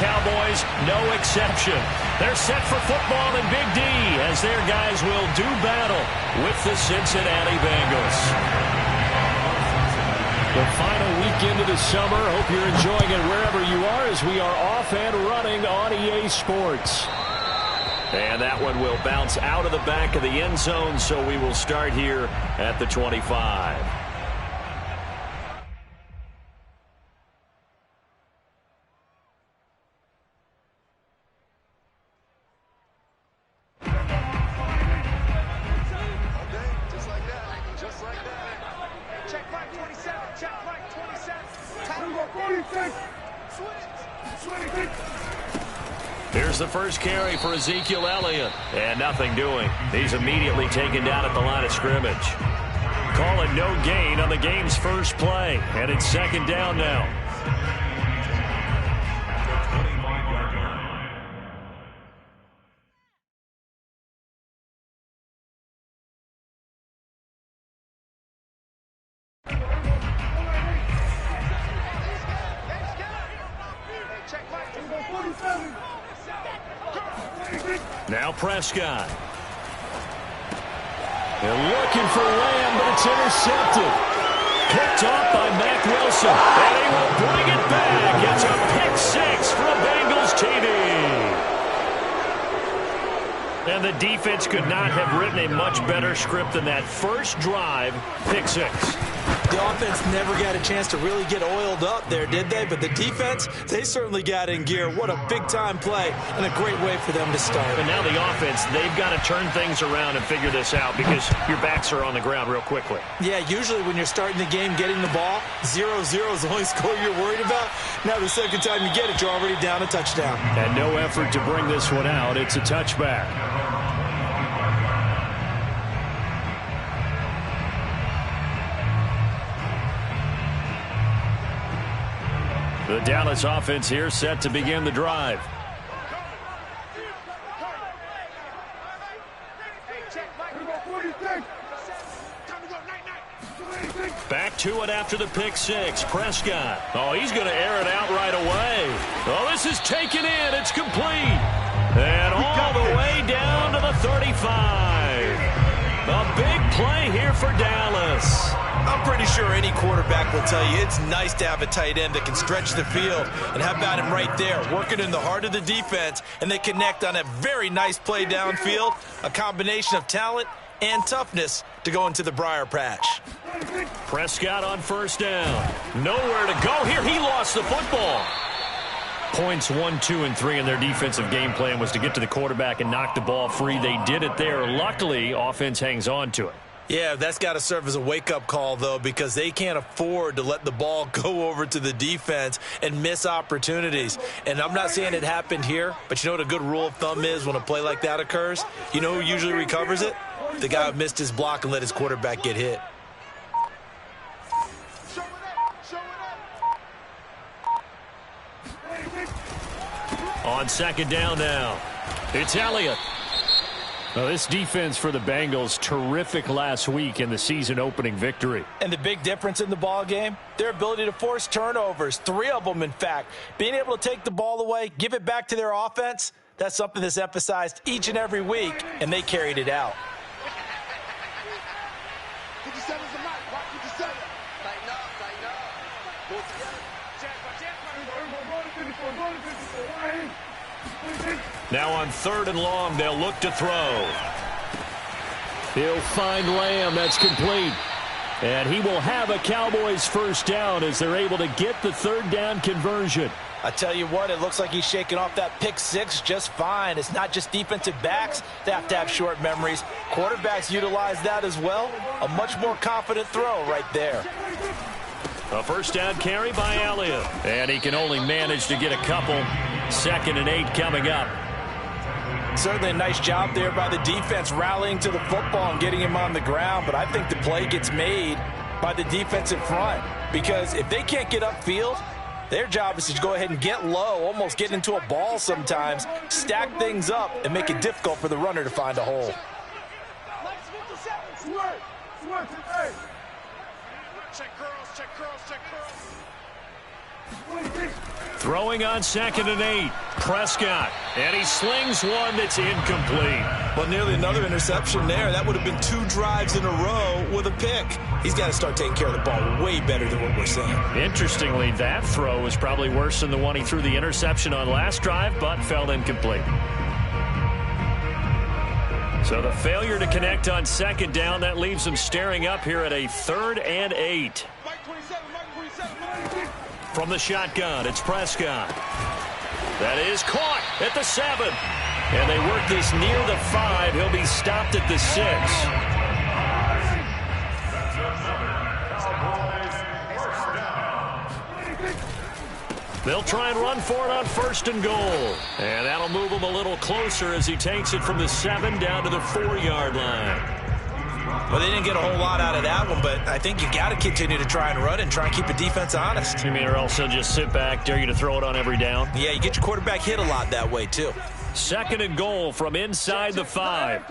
Cowboys, no exception. They're set for football in Big D as their guys will do battle with the Cincinnati Bengals. The final weekend of the summer. Hope you're enjoying it wherever you are as we are off and running on EA Sports. And that one will bounce out of the back of the end zone, so we will start here at the 25. Here's the first carry for Ezekiel Elliott. And nothing doing. He's immediately taken down at the line of scrimmage. Call it no gain on the game's first play. And it's second down now. Now Prescott. They're looking for Lamb, but it's intercepted. Picked off by Mack Wilson. And he will bring it back. It's a pick six for the Bengals TD. And the defense could not have written a much better script than that first drive, pick six. The offense never got a chance to really get oiled up there, did they? But the defense, they certainly got in gear. What a big-time play and a great way for them to start. And now the offense, they've got to turn things around and figure this out because your backs are on the ground real quickly. Yeah, usually when you're starting the game getting the ball, 0-0 is the only score you're worried about. Now the second time you get it, you're already down a touchdown. And no effort to bring this one out. It's a touchback. The Dallas offense here set to begin the drive. Back to it after the pick six. Prescott. Oh, he's going to air it out right away. Oh, this is taken in. It's complete. And all the way down to the 35. A big play here for Dallas. I'm pretty sure any quarterback will tell you it's nice to have a tight end that can stretch the field. And how about him right there, working in the heart of the defense, and they connect on a very nice play downfield, a combination of talent and toughness to go into the briar patch. Prescott on first down. Nowhere to go here. He lost the football. Points 1, 2, and 3 in their defensive game plan was to get to the quarterback and knock the ball free. They did it there. Luckily, offense hangs on to it. Yeah, that's got to serve as a wake-up call, though, because they can't afford to let the ball go over to the defense and miss opportunities. And I'm not saying it happened here, but you know what a good rule of thumb is when a play like that occurs? You know who usually recovers it? The guy who missed his block and let his quarterback get hit. On second down now, it's Elliott. Well, this defense for the Bengals, terrific last week in the season-opening victory. And the big difference in the ball game, their ability to force turnovers, 3 of them, in fact. Being able to take the ball away, give it back to their offense, that's something that's emphasized each and every week, and they carried it out. Now on third and long, they'll look to throw. He'll find Lamb. That's complete. And he will have a Cowboys first down as they're able to get the third down conversion. I tell you what, it looks like he's shaking off that pick six just fine. It's not just defensive backs that have to have short memories. Quarterbacks utilize that as well. A much more confident throw right there. A first down carry by Elliott. And he can only manage to get a couple. 2nd and 8 coming up. Certainly a nice job there by the defense rallying to the football and getting him on the ground. But I think the play gets made by the defensive front. Because if they can't get upfield, their job is to go ahead and get low, almost get into a ball sometimes, stack things up, and make it difficult for the runner to find a hole. Throwing on 2nd and 8. Prescott. And he slings one that's incomplete. Well, nearly another interception there. That would have been 2 drives in a row with a pick. He's got to start taking care of the ball way better than what we're seeing. Interestingly, that throw was probably worse than the one he threw the interception on last drive, but fell incomplete. So the failure to connect on 2nd down, that leaves him staring up here at a 3rd and 8. From the shotgun, it's Prescott. That is caught at the 7. And they work this near the 5. He'll be stopped at the 6. They'll try and run for it on 1st and goal. And that'll move him a little closer as he takes it from the 7 down to the 4-yard line. Well, they didn't get a whole lot out of that one, but I think you got to continue to try and run and try and keep the defense honest. You mean, or else they'll just sit back, dare you to throw it on every down? Yeah, you get your quarterback hit a lot that way, too. 2nd and goal from inside the 5.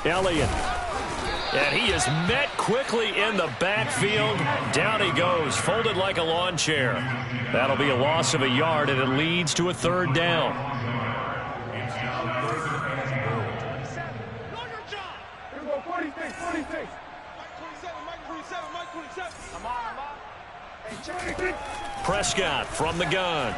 Elliott. And he is met quickly in the backfield. Down he goes, folded like a lawn chair. That'll be a loss of a yard, and it leads to a 3rd down. Prescott from the gun.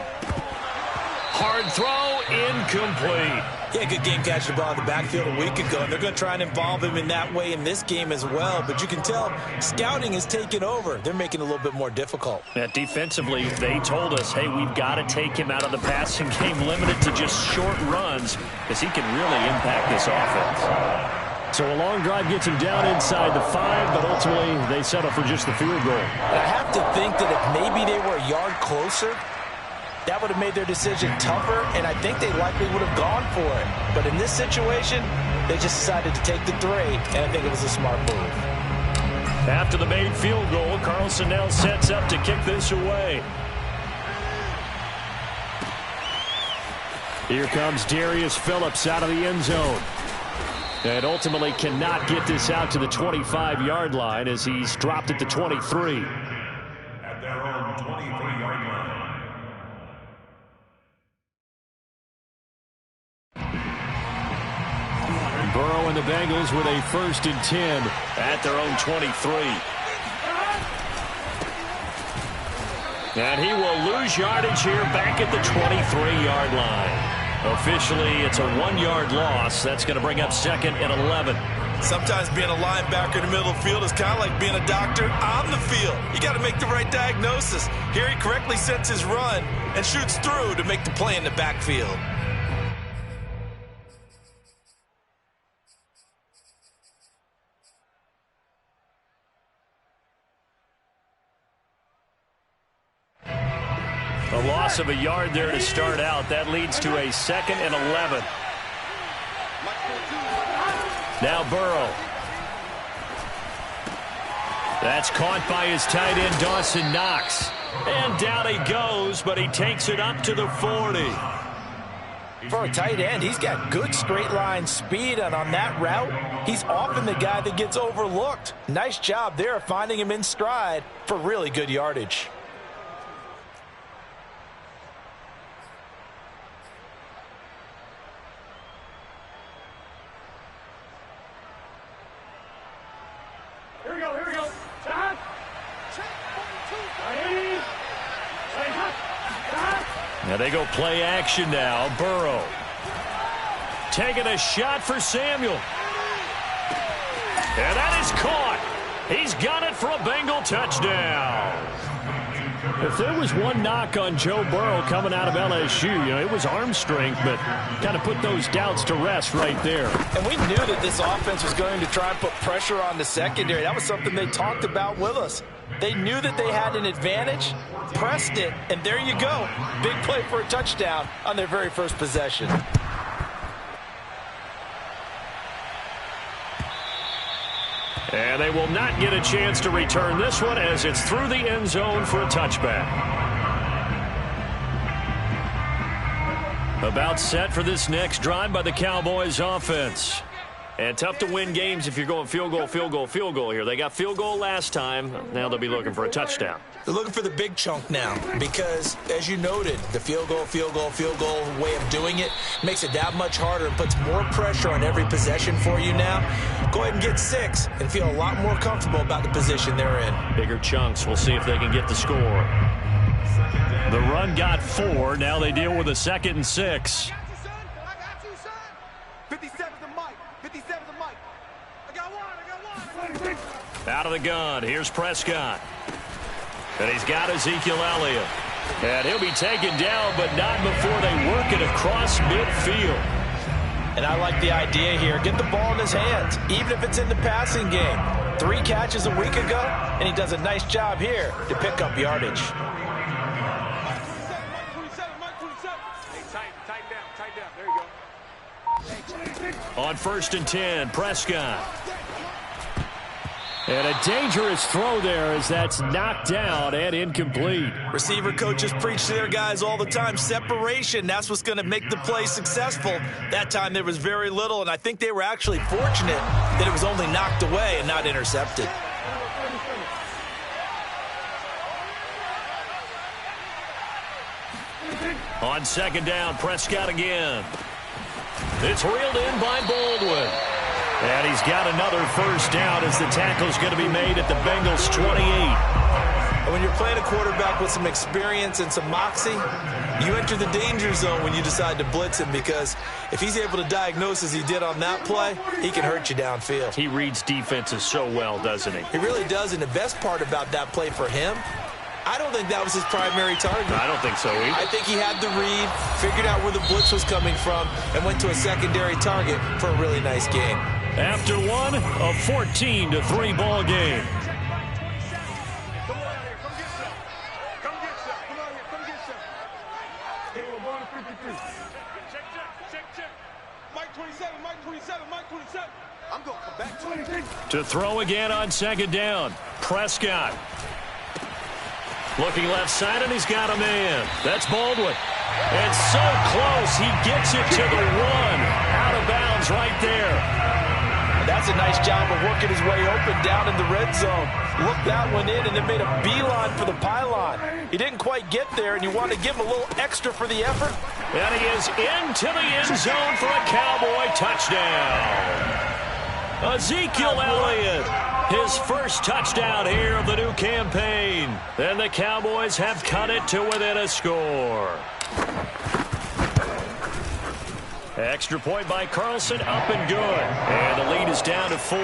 Hard throw, incomplete. Yeah, good game catching the ball in the backfield a week ago, and they're going to try and involve him in that way in this game as well. But you can tell scouting has taken over. They're making it a little bit more difficult. Yeah, defensively, they told us, hey, we've got to take him out of the passing game, limited to just short runs, because he can really impact this offense. So a long drive gets him down inside the 5, but ultimately they settle for just the field goal. And I have to think that if maybe they were a yard closer, that would have made their decision tougher, and I think they likely would have gone for it. But in this situation, they just decided to take the 3, and I think it was a smart move. After the made field goal, Carlson now sets up to kick this away. Here comes Darius Phillips out of the end zone. And ultimately cannot get this out to the 25-yard line as he's dropped at the 23. At their own 23-yard line. Burrow and the Bengals with a 1st and 10 at their own 23. And he will lose yardage here back at the 23-yard line. Officially, it's a 1-yard loss. That's going to bring up 2nd and 11. Sometimes being a linebacker in the middle of the field is kind of like being a doctor on the field. You got to make the right diagnosis. Here he correctly sets his run and shoots through to make the play in the backfield. A loss of a yard there to start out. That leads to a 2nd and 11. Now Burrow. That's caught by his tight end, Dawson Knox. And down he goes, but he takes it up to the 40. For a tight end, he's got good straight line speed, and on that route, he's often the guy that gets overlooked. Nice job there of finding him in stride for really good yardage. Now they go play action now. Burrow taking a shot for Samuel. And that is caught. He's got it for a Bengal touchdown. If there was one knock on Joe Burrow coming out of LSU, it was arm strength, but kind of put those doubts to rest right there. And we knew that this offense was going to try and put pressure on the secondary. That was something they talked about with us. They knew that they had an advantage, pressed it, and there you go. Big play for a touchdown on their very first possession. And they will not get a chance to return this one as it's through the end zone for a touchback. About set for this next drive by the Cowboys offense. And tough to win games if you're going field goal, field goal, field goal here. They got field goal last time. Now they'll be looking for a touchdown. They're looking for the big chunk now because, as you noted, the field goal way of doing it makes it that much harder and puts more pressure on every possession for you now. Go ahead and get 6 and feel a lot more comfortable about the position they're in. Bigger chunks. We'll see if they can get the score. The run got 4. Now they deal with a 2nd and 6. Out of the gun. Here's Prescott. And he's got Ezekiel Elliott. And he'll be taken down, but not before they work it across midfield. And I like the idea here. Get the ball in his hands, even if it's in the passing game. 3 catches a week ago, and he does a nice job here to pick up yardage. On 1st and 10, Prescott. And a dangerous throw there as that's knocked down and incomplete. Receiver coaches preach to their guys all the time. Separation, that's what's going to make the play successful. That time there was very little, and I think they were actually fortunate that it was only knocked away and not intercepted. On 2nd down, Prescott again. It's reeled in by Baldwin. And he's got another 1st down as the tackle's going to be made at the Bengals' 28. And when you're playing a quarterback with some experience and some moxie, you enter the danger zone when you decide to blitz him, because if he's able to diagnose as he did on that play, he can hurt you downfield. He reads defenses so well, doesn't he? He really does, and the best part about that play for him, I don't think that was his primary target. I don't think so either. I think he had the read, figured out where the blitz was coming from, and went to a secondary target for a really nice game. After one, a 14-3 ball game. To throw again on 2nd down. Prescott. Looking left side, and he's got a man. That's Baldwin. And so close, he gets it to the 1. Out of bounds right there. That's a nice job of working his way open down in the red zone. Looked that one in and then made a beeline for the pylon. He didn't quite get there, and you want to give him a little extra for the effort. And he is into the end zone for a Cowboy touchdown. Ezekiel Elliott, his 1st touchdown here of the new campaign. And the Cowboys have cut it to within a score. Extra point by Carlson, up and good. And the lead is down to 4.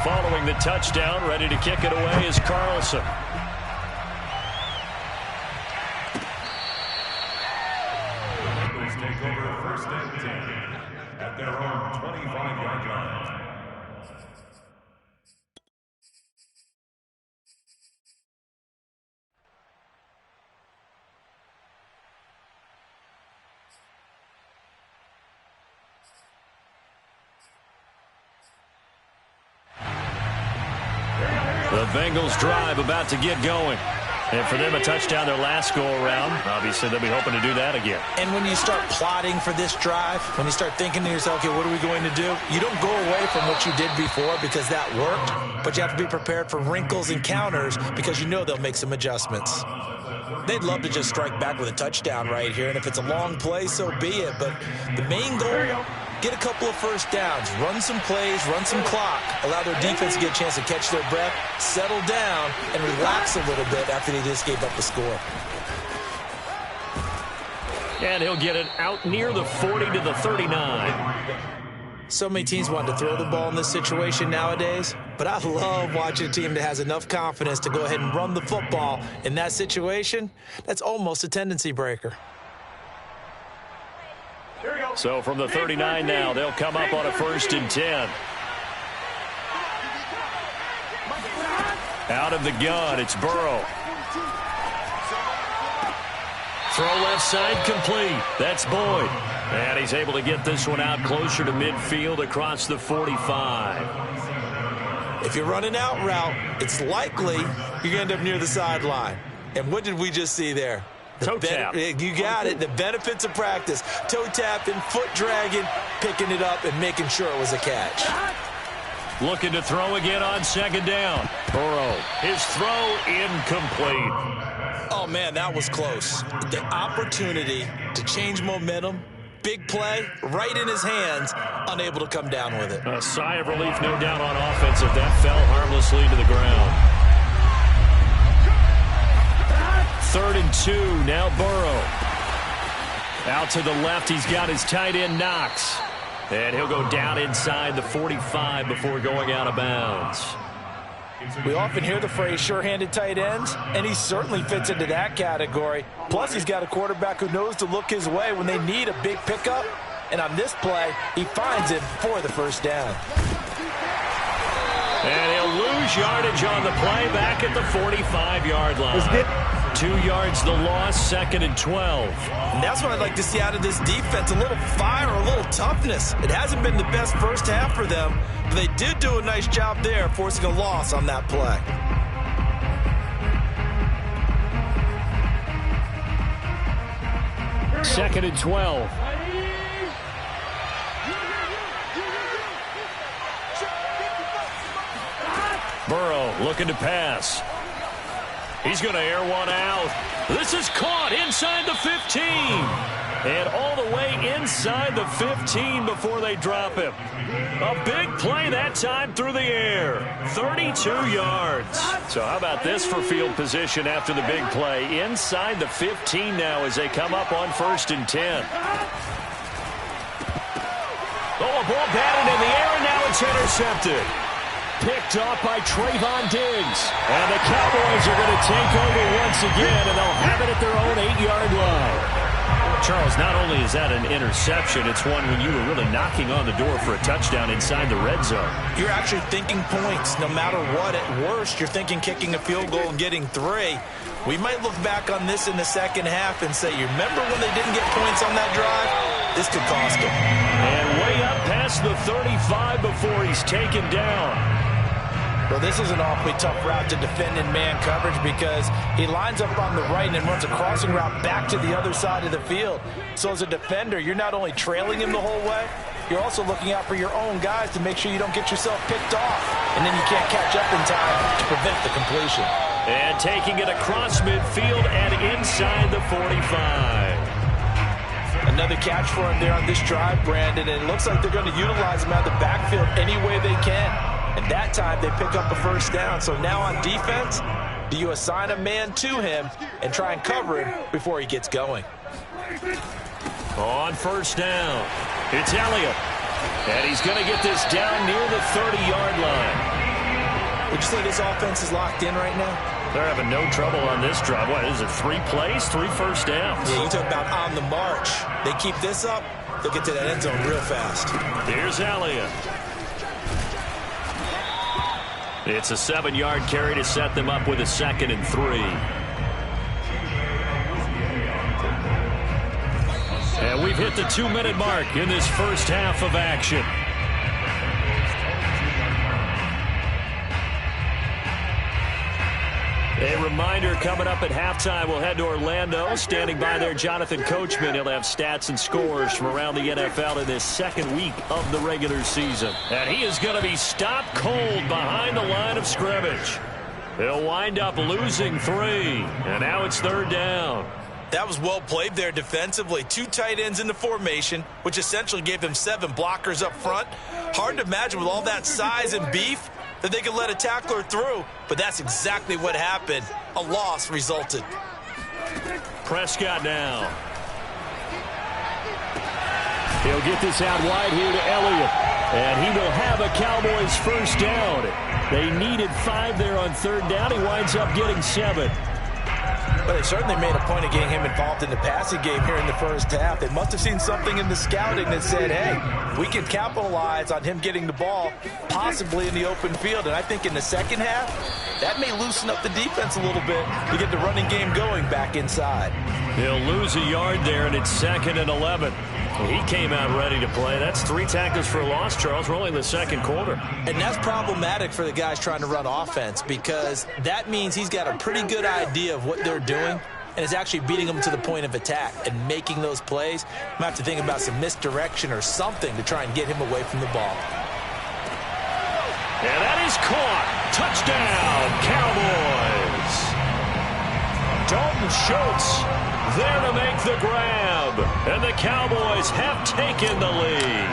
Following the touchdown, ready to kick it away is Carlson. Eagles take over 1st and 10 at their own 25-yard line. The Bengals drive about to get going. And for them, a touchdown their last go-around. Obviously, they'll be hoping to do that again. And when you start plotting for this drive, when you start thinking to yourself, okay, what are we going to do? You don't go away from what you did before because that worked, but you have to be prepared for wrinkles and counters because you know they'll make some adjustments. They'd love to just strike back with a touchdown right here, and if it's a long play, so be it. But the main goal, get a couple of 1st downs, run some plays, run some clock, allow their defense to get a chance to catch their breath, settle down, and relax a little bit after they just gave up the score. And he'll get it out near the 40 to the 39. So many teams want to throw the ball in this situation nowadays, but I love watching a team that has enough confidence to go ahead and run the football in that situation. That's almost a tendency breaker. So from the 39 now, they'll come up on a 1st and 10. Out of the gun, it's Burrow. Throw left side complete. That's Boyd. And he's able to get this one out closer to midfield across the 45. If you're running out route, it's likely you're going to end up near the sideline. And what did we just see there? Toe tap. You got it. The benefits of practice. Toe tapping, foot dragging, picking it up, and making sure it was a catch. Looking to throw again on second down. Burrow. His throw incomplete. Oh, man, that was close. The opportunity to change momentum, big play, right in his hands, unable to come down with it. A sigh of relief, no doubt, on offense if that fell harmlessly to the ground. 3rd and 2, now Burrow. Out to the left, he's got his tight end, Knox. And he'll go down inside the 45 before going out of bounds. We often hear the phrase sure-handed tight ends, and he certainly fits into that category. Plus, he's got a quarterback who knows to look his way when they need a big pickup. And on this play, he finds him for the first down. And he'll lose yardage on the play back at the 45-yard line. 2 yards the loss, 2nd and 12. And that's what I'd like to see out of this defense, a little fire, a little toughness. It hasn't been the best first half for them, but they did do a nice job there, forcing a loss on that play. Second and 12. Burrow looking to pass. He's going to air one out. This is caught inside the 15. And all the way inside the 15 before they drop him. A big play that time through the air. 32 yards. So how about this for field position after the big play? Inside the 15 now as they come up on 1st and 10. Oh, a ball batted in the air, and now it's intercepted. Picked off by Trayvon Diggs. And the Cowboys are going to take over once again, and they'll have it at their own 8-yard line. Charles, not only is that an interception, it's one when you were really knocking on the door for a touchdown inside the red zone. You're actually thinking points no matter what. At worst, you're thinking kicking a field goal and getting 3. We might look back on this in the second half and say, you remember when they didn't get points on that drive? This could cost them. And way up past the 35 before he's taken down. Well, this is an awfully tough route to defend in man coverage because he lines up on the right and then runs a crossing route back to the other side of the field. So as a defender, you're not only trailing him the whole way, you're also looking out for your own guys to make sure you don't get yourself picked off. And then you can't catch up in time to prevent the completion. And taking it across midfield and inside the 45. Another catch for him there on this drive, Brandon, and it looks like they're going to utilize him out of the backfield any way they can. And that time they pick up a first down. So now on defense, do you assign a man to him and try and cover him before he gets going? On 1st down, it's Elliott. And he's going to get this down near the 30-yard line. Would you say this offense is locked in right now? They're having no trouble on this drive. What is it, 3 plays, 3 first downs? Yeah, you talk about on the march. They keep this up, they'll get to that end zone real fast. Here's Elliott. It's a 7-yard carry to set them up with a 2nd and 3. And we've hit the 2-minute mark in this first half of action. A reminder, coming up at halftime, we'll head to Orlando. Standing by there, Jonathan Coachman. He'll have stats and scores from around the NFL in this 2nd week of the regular season. And he is going to be stopped cold behind the line of scrimmage. He'll wind up losing 3. And now it's 3rd down. That was well played there defensively. 2 tight ends in the formation, which essentially gave them 7 blockers up front. Hard to imagine with all that size and beef that they could let a tackler through, but that's exactly what happened. A loss resulted. Prescott now. He'll get this out wide here to Elliott, and he will have a Cowboys first down. They needed 5 there on 3rd down. He winds up getting 7. But they certainly made a point of getting him involved in the passing game here in the first half. They must have seen something in the scouting that said, hey, we can capitalize on him getting the ball possibly in the open field. And I think in the second half, that may loosen up the defense a little bit to get the running game going back inside. He'll lose a yard there, and it's 2nd and 11. He came out ready to play. That's 3 tackles for a loss, Charles. We're only in the second quarter. And that's problematic for the guys trying to run offense because that means he's got a pretty good idea of what they're doing and is actually beating them to the point of attack and making those plays. Might have to think about some misdirection or something to try and get him away from the ball. And that is caught. Touchdown, Cowboys. Dalton Schultz there to make the grab. And the Cowboys have taken the lead.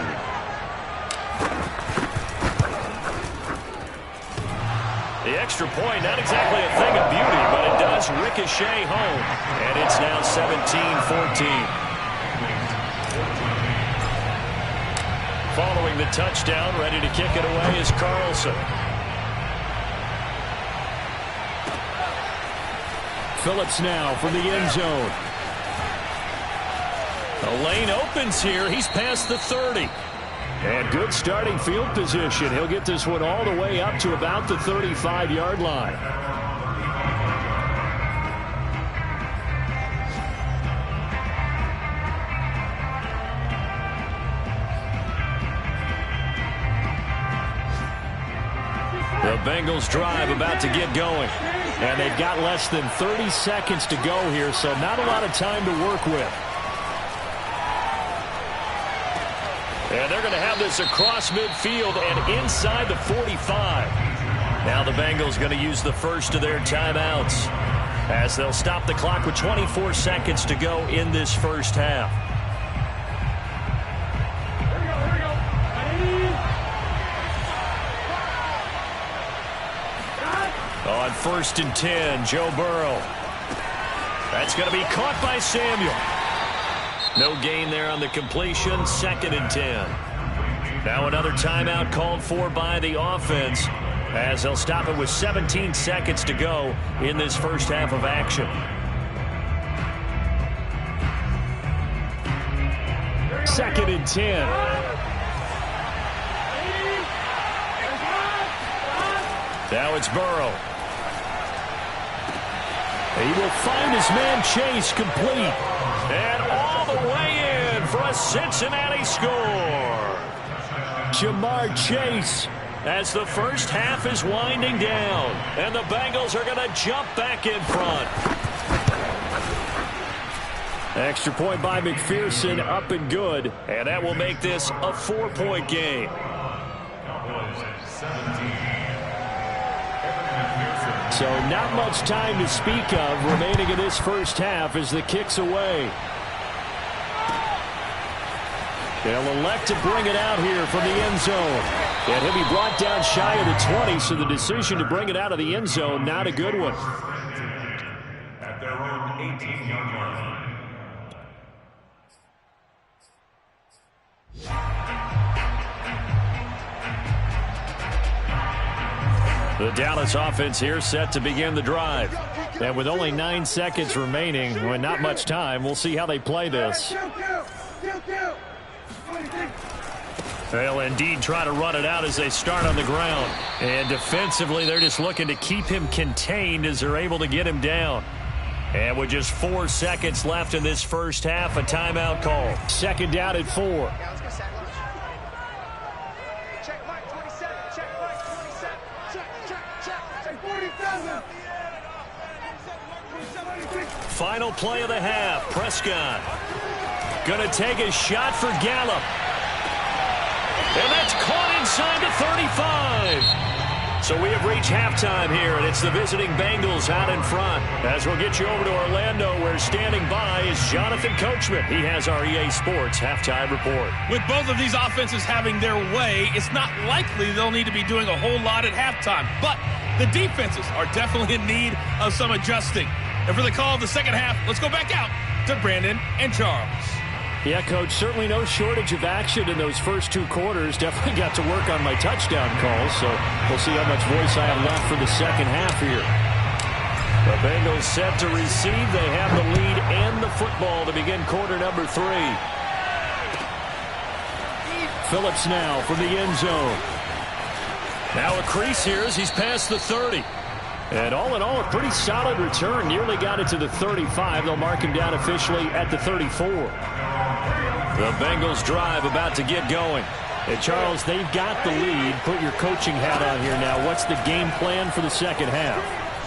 The extra point, not exactly a thing of beauty, but it does ricochet home. And it's now 17-14. Following the touchdown, ready to kick it away is Carlson. Phillips now from the end zone. The lane opens here. He's past the 30. And good starting field position. He'll get this one all the way up to about the 35-yard line. The Bengals drive about to get going. And they've got less than 30 seconds to go here, so not a lot of time to work with. And they're going to have this across midfield and inside the 45. Now the Bengals going to use the first of their timeouts as they'll stop the clock with 24 seconds to go in this first half. On 1st and 10, Joe Burrow. That's going to be caught by Samuel. No gain there on the completion. 2nd and 10. Now another timeout called for by the offense as they'll stop it with 17 seconds to go in this first half of action. Second and 10. Now it's Burrow. He will find his man Chase complete. And all the way in for a Cincinnati score. Jamar Chase as the first half is winding down. And the Bengals are going to jump back in front. Extra point by McPherson, up and good. And that will make this a 4-point game. So not much time to speak of remaining in this first half as the kick's away. They'll elect to bring it out here from the end zone. And he'll be brought down shy of the 20, so the decision to bring it out of the end zone, not a good one. At their own 18-yard line. The Dallas offense here set to begin the drive. And with only 9 seconds remaining, with not much time, we'll see how they play this. They'll indeed try to run it out as they start on the ground. And defensively, they're just looking to keep him contained as they're able to get him down. And with just 4 seconds left in this first half, a timeout call. 2nd down at 4. Final play of the half. Prescott going to take a shot for Gallup. And that's caught inside the 35. So we have reached halftime here, and it's the visiting Bengals out in front. As we'll get you over to Orlando, where standing by is Jonathan Coachman. He has our EA Sports halftime report. With both of these offenses having their way, it's not likely they'll need to be doing a whole lot at halftime. But the defenses are definitely in need of some adjusting. And for the call of the second half, let's go back out to Brandon and Charles. Yeah, Coach, certainly no shortage of action in those first 2 quarters. Definitely got to work on my touchdown calls, so we'll see how much voice I have left for the second half here. The Bengals set to receive. They have the lead and the football to begin quarter number 3. Phillips now from the end zone. Now a crease here as he's past the 30. And all in all, a pretty solid return. Nearly got it to the 35. They'll mark him down officially at the 34. The Bengals drive about to get going. And Charles, they've got the lead. Put your coaching hat on here now. What's the game plan for the second half?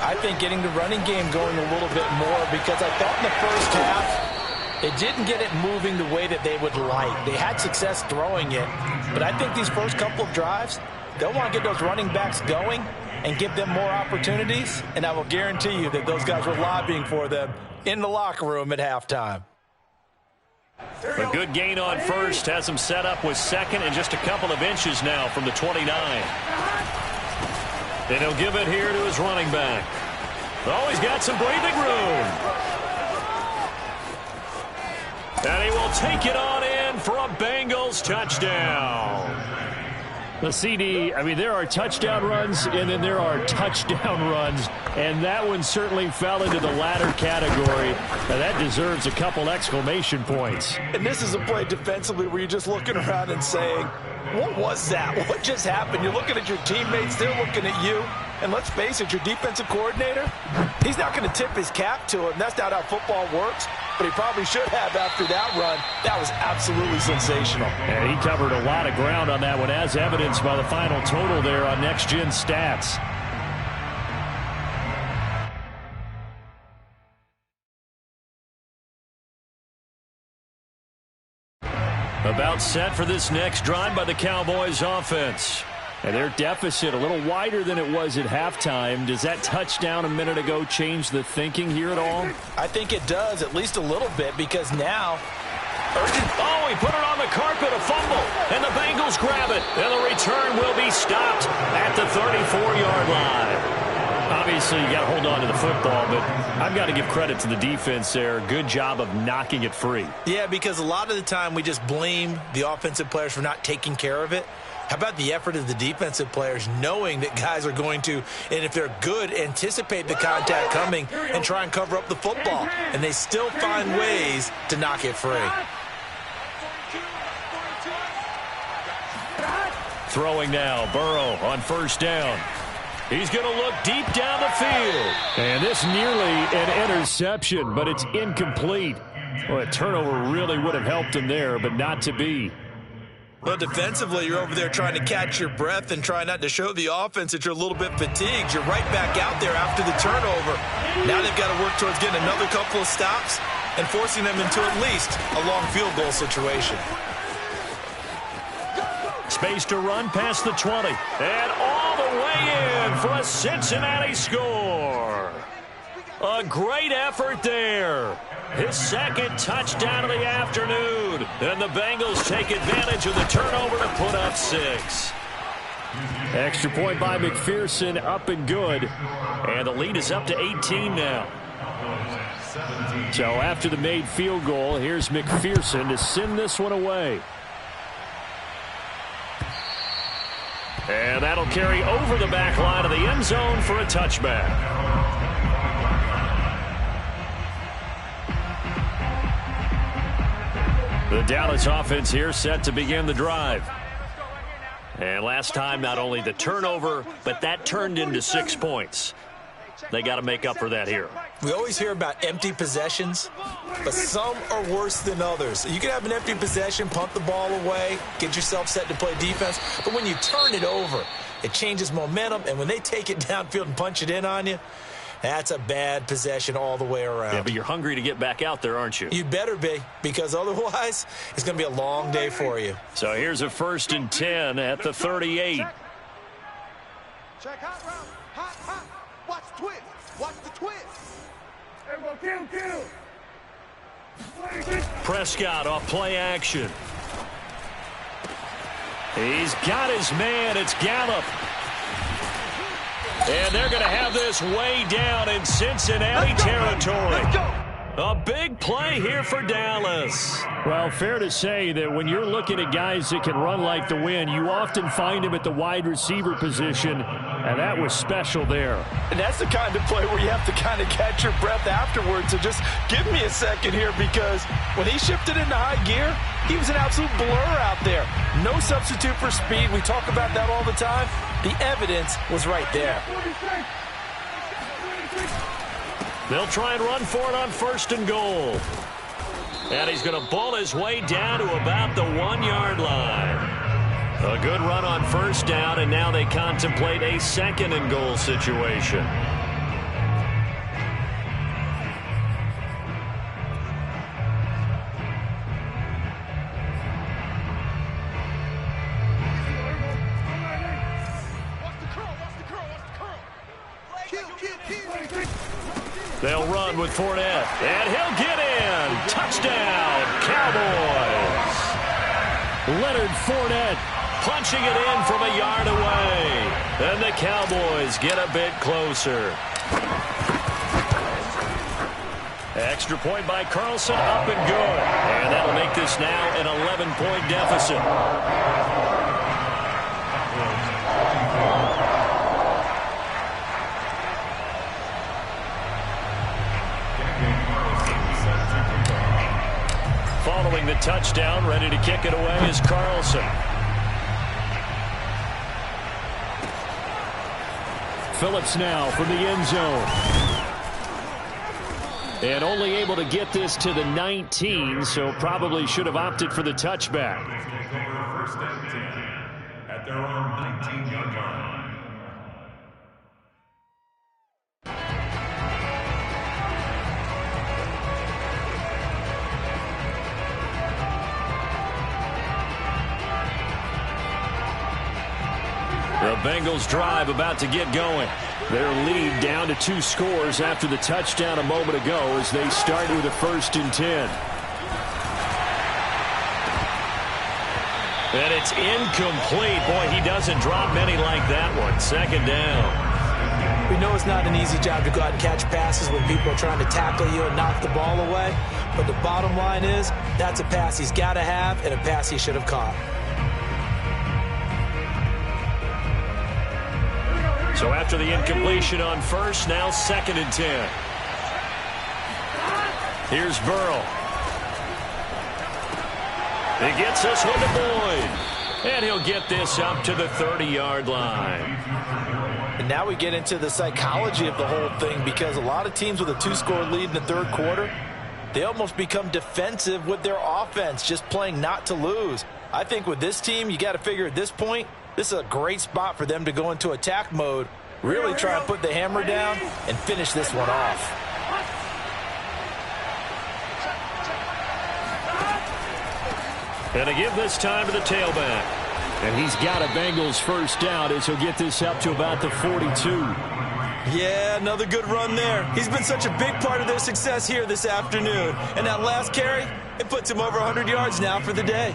I think getting the running game going a little bit more, because I thought in the first half it didn't get it moving the way that they would like. They had success throwing it, but I think these first couple of drives, they'll want to get those running backs going and give them more opportunities, and I will guarantee you that those guys were lobbying for them in the locker room at halftime. A good gain on first has him set up with second and just a couple of inches now from the 29. And he'll give it here to his running back. Oh, he's got some breathing room. And he will take it on in for a Bengals touchdown. The CD, I mean, there are touchdown runs, and then there are touchdown runs, and that one certainly fell into the latter category. Now, that deserves a couple exclamation points. And this is a play defensively where you're just looking around and saying, what was that? What just happened? You're looking at your teammates, they're looking at you, and let's face it, your defensive coordinator, he's not going to tip his cap to him. That's not how football works. But he probably should have after that run. That was absolutely sensational. And he covered a lot of ground on that one, as evidenced by the final total there on Next Gen Stats. About set for this next drive by the Cowboys offense. And their deficit a little wider than it was at halftime. Does that touchdown a minute ago change the thinking here at all? I think it does, at least a little bit, because now Oh, he put it on the carpet, a fumble, and the Bengals grab it. And the return will be stopped at the 34-yard line. Obviously, you got to hold on to the football, but I've got to give credit to the defense there. Good job of knocking it free. Yeah, because a lot of the time we just blame the offensive players for not taking care of it. How about the effort of the defensive players knowing that guys are going to, and if they're good, anticipate the contact coming and try and cover up the football. And they still find ways to knock it free. Throwing now, Burrow on first down. He's going to look deep down the field. And this nearly an interception, but it's incomplete. Well, a turnover really would have helped him there, but not to be. Well, defensively, you're over there trying to catch your breath and try not to show the offense that you're a little bit fatigued. You're right back out there after the turnover. Now they've got to work towards getting another couple of stops and forcing them into at least a long field goal situation. Space to run past the 20. And all the way in for a Cincinnati score. A great effort there. His second touchdown of the afternoon. And the Bengals take advantage of the turnover to put up 6. Extra point by McPherson, up and good. And the lead is up to 18 now. So after the made field goal, here's McPherson to send this one away. And that'll carry over the back line of the end zone for a touchback. The Dallas offense here set to begin the drive. And last time, not only the turnover, but that turned into 6 points. They got to make up for that here. We always hear about empty possessions, but some are worse than others. You can have an empty possession, punt the ball away, get yourself set to play defense, but when you turn it over, it changes momentum, and when they take it downfield and punch it in on you, that's a bad possession all the way around. Yeah, but you're hungry to get back out there, aren't you? You better be, because otherwise it's going to be a long day for you. So here's a 1st and 10 at the 38. Check hot route. Hot, hot. Watch the twist. Watch the twist. Everyone kill. Prescott off play action. He's got his man. It's Gallup. And they're going to have this way down in Cincinnati territory. A big play here for Dallas. Well, fair to say that when you're looking at guys that can run like the wind, you often find them at the wide receiver position, and that was special there. And that's the kind of play where you have to kind of catch your breath afterwards. So just give me a second here, because when he shifted into high gear, he was an absolute blur out there. No substitute for speed. We talk about that all the time. The evidence was right there. They'll try and run for it on 1st and goal. And he's going to ball his way down to about the 1-yard line. A good run on 1st down, and now they contemplate a 2nd and goal situation. They'll run with Fournette, and he'll get in. Touchdown, Cowboys. Leonard Fournette punching it in from a yard away. And the Cowboys get a bit closer. Extra point by Carlson, up and good. And that'll make this now an 11-point deficit. Following the touchdown, ready to kick it away is Carlson. Phillips now from the end zone. And only able to get this to the 19, so probably should have opted for the touchback. Take over 1st and 10 at their own 19-yard line. The Bengals drive about to get going. Their lead down to 2 scores after the touchdown a moment ago as they start with a 1st and 10. And it's incomplete. Boy, he doesn't drop many like that one. 2nd down. We know it's not an easy job to go out and catch passes when people are trying to tackle you and knock the ball away. But the bottom line is, that's a pass he's got to have and a pass he should have caught. So after the incompletion on 1st, now 2nd and 10. Here's Burrow. He gets this one to Boyd. And he'll get this up to the 30-yard line. And now we get into the psychology of the whole thing, because a lot of teams with a 2-score lead in the 3rd quarter, they almost become defensive with their offense, just playing not to lose. I think with this team, you got to figure at this point, this is a great spot for them to go into attack mode, really try and put the hammer down and finish this one off. And to give this time to the tailback. And he's got a Bengals 1st down as he'll get this up to about the 42. Yeah, another good run there. He's been such a big part of their success here this afternoon. And that last carry, it puts him over 100 yards now for the day.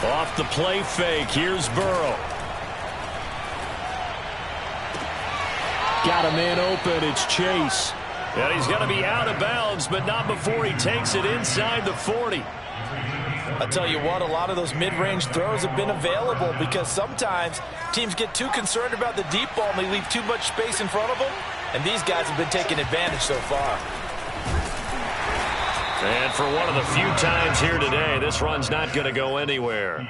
Off the play fake, here's Burrow. Got a man open, it's Chase. And he's going to be out of bounds, but not before he takes it inside the 40. I'll tell you what, a lot of those mid-range throws have been available, because sometimes teams get too concerned about the deep ball and they leave too much space in front of them, and these guys have been taking advantage so far. And for one of the few times here today, this run's not going to go anywhere.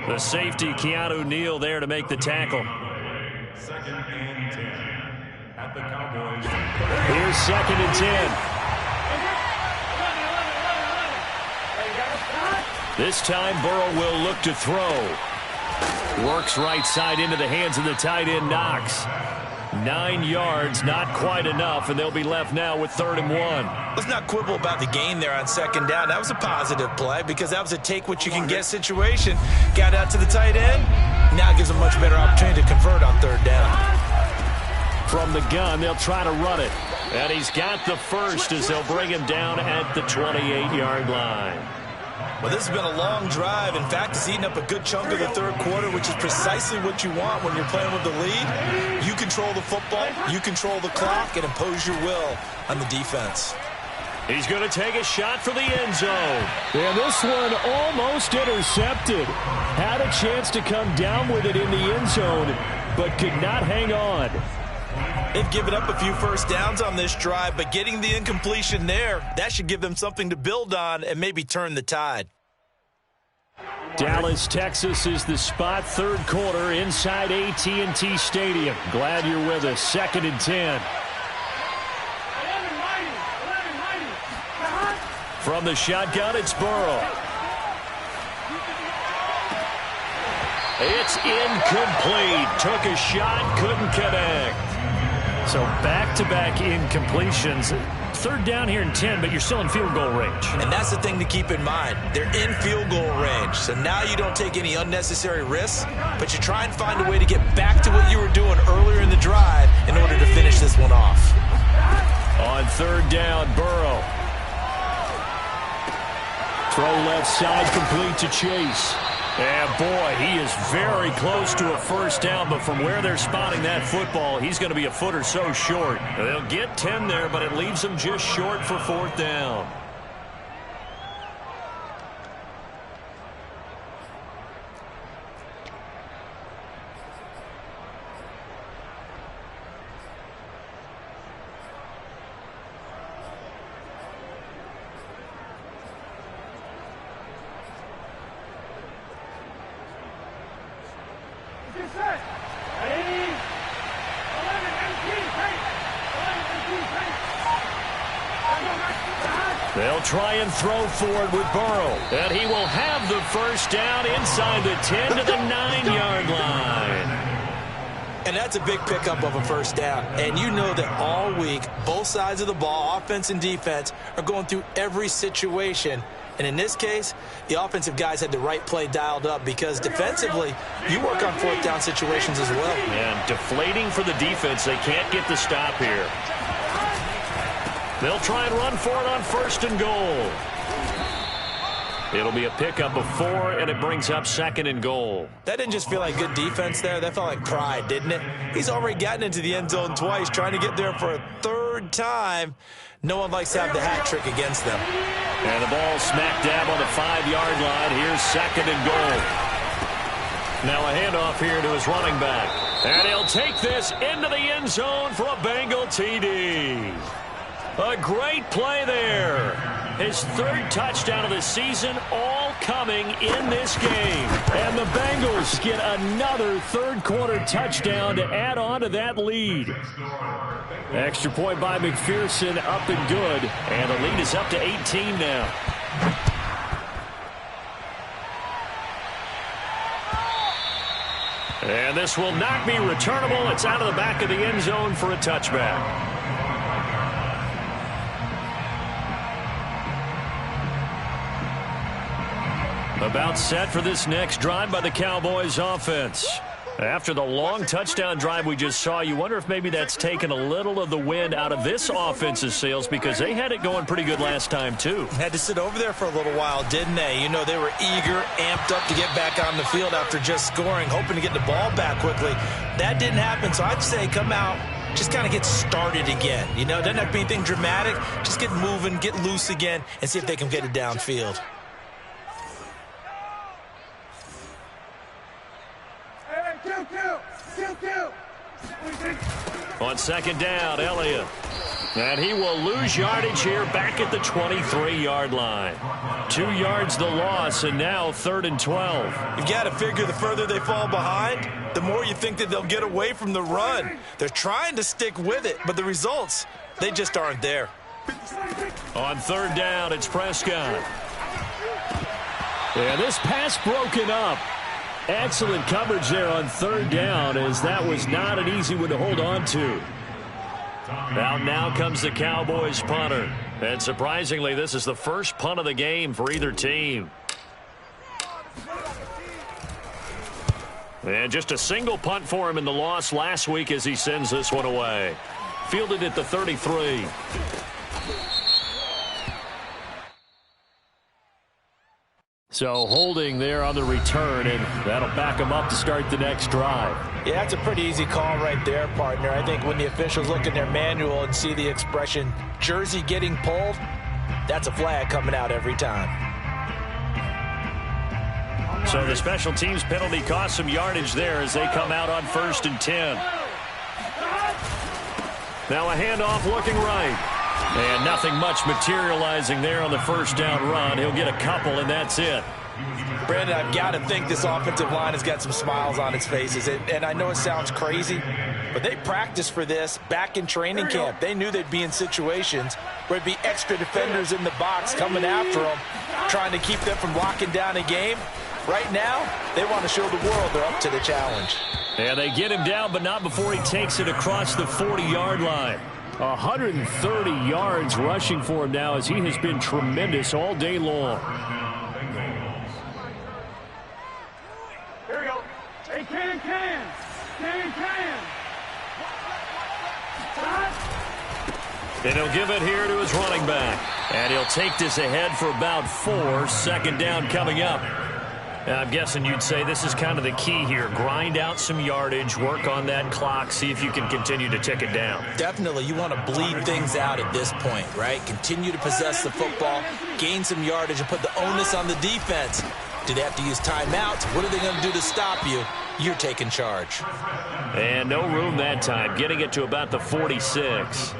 The safety, Keanu Neal, there to make the tackle. 2nd and 10 at the Cowboys. Here's 2nd and 10. This time Burrow will look to throw. Works right side into the hands of the tight end, Knox. 9 yards, not quite enough, and they'll be left now with 3rd and 1. Let's not quibble about the gain there on 2nd down. That was a positive play, because that was a take-what-you-can-get situation. Got out to the tight end. Now gives them a much better opportunity to convert on 3rd down. From the gun, they'll try to run it. And he's got the 1st as they'll bring him down at the 28-yard line. Well, this has been a long drive. In fact, it's eaten up a good chunk of the third quarter, which is precisely what you want when you're playing with the lead. You control the football, you control the clock, and impose your will on the defense. He's going to take a shot for the end zone. And this one almost intercepted. Had a chance to come down with it in the end zone, but could not hang on. They've given up a few first downs on this drive, but getting the incompletion there, that should give them something to build on and maybe turn the tide. Dallas, Texas is the spot. Third quarter inside AT&T Stadium. Glad you're with us. 2nd and 10. From the shotgun, it's Burrow. It's incomplete. Took a shot, couldn't connect. So back-to-back incompletions. Third down here and 10, but you're still in field goal range. And that's the thing to keep in mind. They're in field goal range. So now you don't take any unnecessary risks, but you try and find a way to get back to what you were doing earlier in the drive in order to finish this one off. On third down, Burrow. Throw left side, complete to Chase. And boy, he is very close to a first down, but from where they're spotting that football, he's going to be a foot or so short. They'll get 10 there, but it leaves them just short for 4th down. They'll try and throw forward with Burrow. And he will have the first down inside the 10 to the 9-yard line. And that's a big pickup of a first down. And you know that all week, both sides of the ball, offense and defense, are going through every situation. And in this case, the offensive guys had the right play dialed up because defensively, you work on 4th down situations as well. And deflating for the defense. They can't get the stop here. They'll try and run for it on 1st and goal. It'll be a pickup of 4, and it brings up 2nd and goal. That didn't just feel like good defense there. That felt like pride, didn't it? He's already gotten into the end zone twice, trying to get there for a 3rd time. No one likes to have the hat trick against them. And the ball smack dab on the 5-yard line. Here's 2nd and goal. Now a handoff here to his running back. And he'll take this into the end zone for a Bengal TD. A great play there. His 3rd touchdown of the season, all coming in this game. And the Bengals get another third-quarter touchdown to add on to that lead. Extra point by McPherson, up and good. And the lead is up to 18 now. And this will not be returnable. It's out of the back of the end zone for a touchback. About set for this next drive by the Cowboys offense. After the long touchdown drive we just saw, you wonder if maybe that's taken a little of the wind out of this offense's sails because they had it going pretty good last time too. Had to sit over there for a little while, didn't they? You know, they were eager, amped up to get back on the field after just scoring, hoping to get the ball back quickly. That didn't happen, so I'd say come out, just kind of get started again. You know, doesn't have to be anything dramatic. Just get moving, get loose again, and see if they can get it downfield. On 2nd down, Elliott. And he will lose yardage here back at the 23-yard line. 2 yards the loss, and now 3rd and 12. You've got to figure the further they fall behind, the more you think that they'll get away from the run. They're trying to stick with it, but the results, they just aren't there. On 3rd down, it's Prescott. Yeah, this pass broken up. Excellent coverage there on 3rd down, as that was not an easy one to hold on to. Now comes the Cowboys punter. And surprisingly, this is the first punt of the game for either team. And just a single punt for him in the loss last week as he sends this one away. Fielded at the 33. So holding there on the return, and that'll back them up to start the next drive. Yeah, that's a pretty easy call right there, partner. I think when the officials look in their manual and see the expression jersey getting pulled, that's a flag coming out every time. So the special teams penalty cost some yardage there as they come out on 1st and 10. Now a handoff looking right. And nothing much materializing there on the first down run. He'll get a couple, and that's it. Brandon, I've got to think this offensive line has got some smiles on its faces. And I know it sounds crazy, but they practiced for this back in training camp. They knew they'd be in situations where there'd be extra defenders in the box coming after them, trying to keep them from locking down a game. Right now, they want to show the world they're up to the challenge. And they get him down, but not before he takes it across the 40-yard line. 130 yards rushing for him now as he has been tremendous all day long. Here we go. Hey, can. And he'll give it here to his running back. And he'll take this ahead for about 4. 2nd down coming up. I'm guessing you'd say this is kind of the key here. Grind out some yardage, work on that clock, see if you can continue to tick it down. Definitely, you want to bleed things out at this point, right? Continue to possess the football, gain some yardage, and put the onus on the defense. Do they have to use timeouts? What are they going to do to stop you? You're taking charge. And no room that time, getting it to about the 46.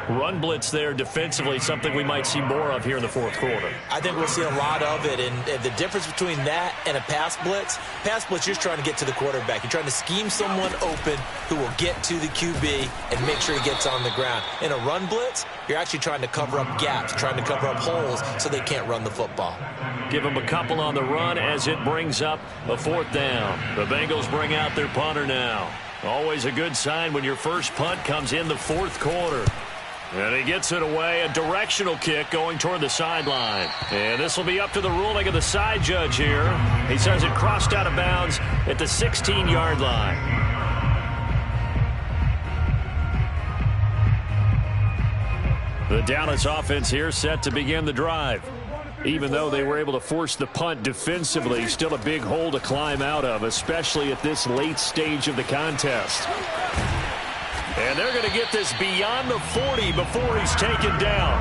Run blitz there defensively, something we might see more of here in the 4th quarter. I think we'll see a lot of it, and the difference between that and a pass blitz, you're just trying to get to the quarterback. You're trying to scheme someone open who will get to the QB and make sure he gets on the ground. In a run blitz, you're actually trying to cover up gaps, trying to cover up holes so they can't run the football. Give them a couple on the run as it brings up a 4th down. The Bengals bring out their punter now. Always a good sign when your first punt comes in the 4th quarter. And he gets it away, a directional kick going toward the sideline. And this will be up to the ruling of the side judge here. He says it crossed out of bounds at the 16-yard line. The Dallas offense here set to begin the drive. Even though they were able to force the punt defensively, still a big hole to climb out of, especially at this late stage of the contest. And they're going to get this beyond the 40 before he's taken down.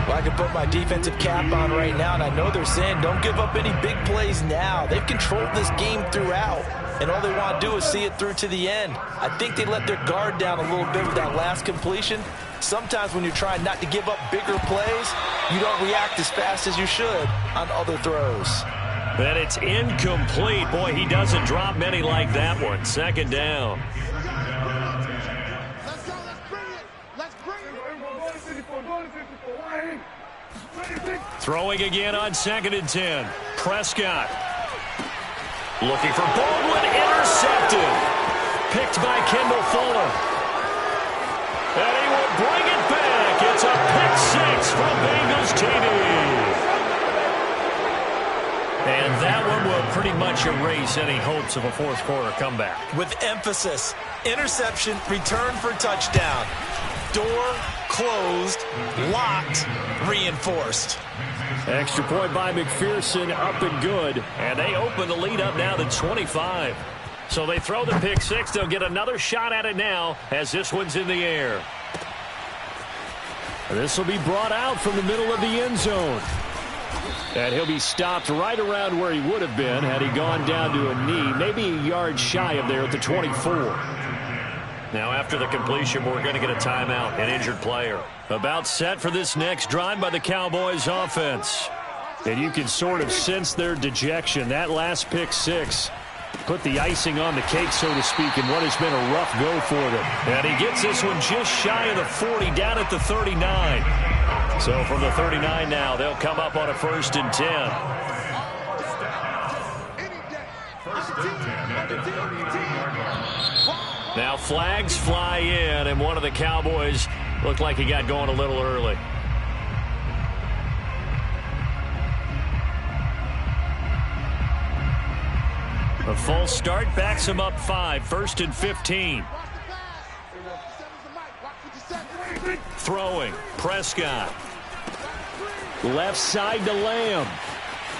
Well, I can put my defensive cap on right now, and I know they're saying don't give up any big plays now. They've controlled this game throughout, and all they want to do is see it through to the end. I think they let their guard down a little bit with that last completion. Sometimes when you're trying not to give up bigger plays, you don't react as fast as you should on other throws. And it's incomplete. Boy, he doesn't drop many like that one. 2nd down. Throwing again on 2nd and 10. Prescott. Looking for Baldwin. Intercepted. Picked by Kendall Fuller. And he will bring it back. It's a pick 6 from Bengals TV. And that one will pretty much erase any hopes of a 4th quarter comeback. With emphasis. Interception, return for touchdown. Door closed, locked, reinforced. Extra point by McPherson, up and good. And they open the lead up now to 25. So they throw the pick 6. They'll get another shot at it now as this one's in the air. This will be brought out from the middle of the end zone. And he'll be stopped right around where he would have been had he gone down to a knee, maybe a yard shy of there at the 24. Now after the completion, we're going to get a timeout, an injured player. About set for this next drive by the Cowboys offense. And you can sort of sense their dejection. That last pick 6 put the icing on the cake, so to speak, in what has been a rough go for them. And he gets this one just shy of the 40, down at the 39. So from the 39 now, they'll come up on a 1st and 10. Now flags fly in, and one of the Cowboys looked like he got going a little early. A false start backs him up 5, 1st and 15. Throwing, Prescott. Left side to Lamb.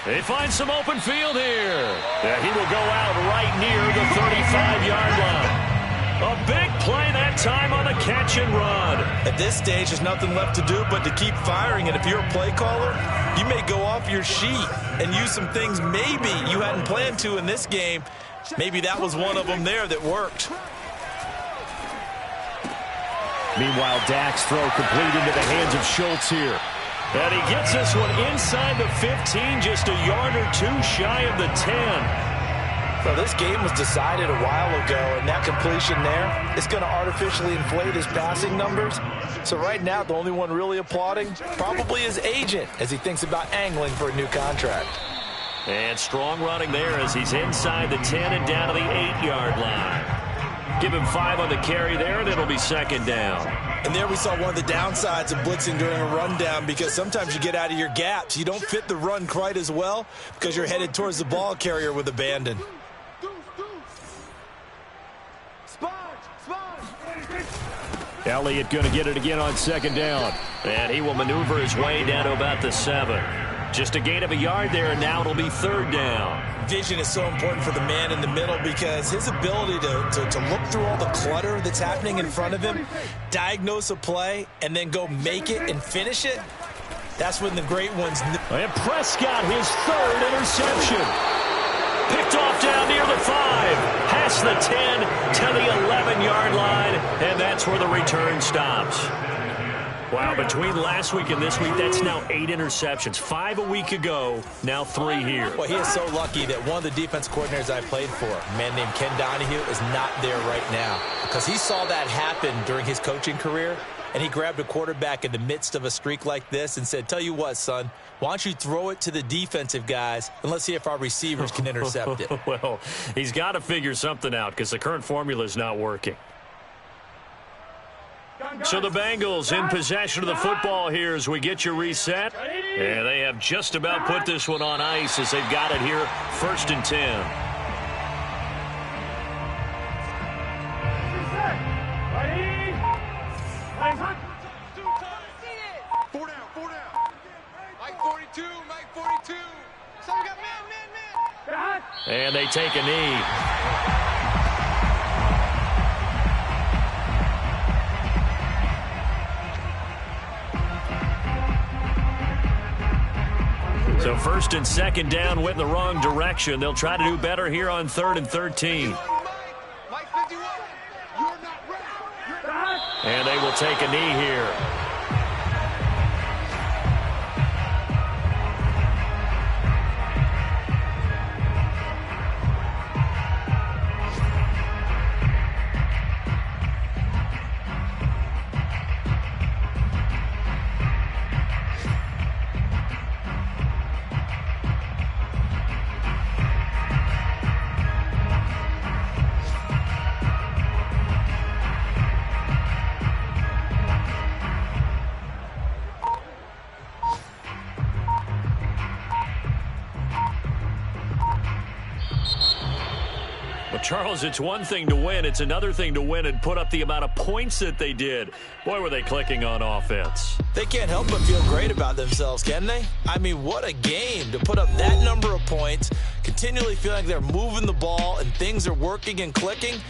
They find some open field here. Yeah, he will go out right near the 35-yard line. A big play that time on the catch and run. At this stage, there's nothing left to do but to keep firing. And if you're a play caller, you may go off your sheet and use some things maybe you hadn't planned to in this game. Maybe that was one of them there that worked. Meanwhile, Dak's throw complete into the hands of Schultz here. And he gets this one inside the 15, just a yard or two shy of the 10. So this game was decided a while ago, and that completion there is going to artificially inflate his passing numbers. So right now, the only one really applauding probably his agent as he thinks about angling for a new contract. And strong running there as he's inside the 10 and down to the 8-yard line. Give him 5 on the carry there, and it'll be second down. And there we saw one of the downsides of blitzing during a rundown, because sometimes you get out of your gaps. You don't fit the run quite as well because you're headed towards the ball carrier with abandon. Elliott going to get it again on second down. And he will maneuver his way down to about the 7. Just a gain of a yard there, and now it'll be third down. Vision is so important for the man in the middle, because his ability to look through all the clutter that's happening in front of him, diagnose a play, and then go make it and finish it, that's when the great ones... And Prescott, his third interception. Picked off down near the 5, past the 10 to the 11-yard line, and that's where the return stops. Wow, between last week and this week, that's now 8 interceptions. 5 a week ago, now 3 here. Well, he is so lucky that one of the defense coordinators I played for, a man named Ken Donahue, is not there right now, because he saw that happen during his coaching career, and he grabbed a quarterback in the midst of a streak like this and said, tell you what, son, why don't you throw it to the defensive guys, and let's see if our receivers can intercept it. Well, he's got to figure something out, because the current formula is not working. So the Bengals in possession of the football here as we get you reset. And they have just about put this one on ice as they've got it here, 1st and 10. Four down. Mike 42, Mike 42. So we got man. And they take a knee. So 1st and 2nd down went in the wrong direction. They'll try to do better here on 3rd and 13. Mike 51, you're not ready. And they will take a knee here. Charles, it's one thing to win. It's another thing to win and put up the amount of points that they did. Boy, were they clicking on offense. They can't help but feel great about themselves, can they? I mean, what a game to put up that number of points, continually feeling like they're moving the ball and things are working and clicking.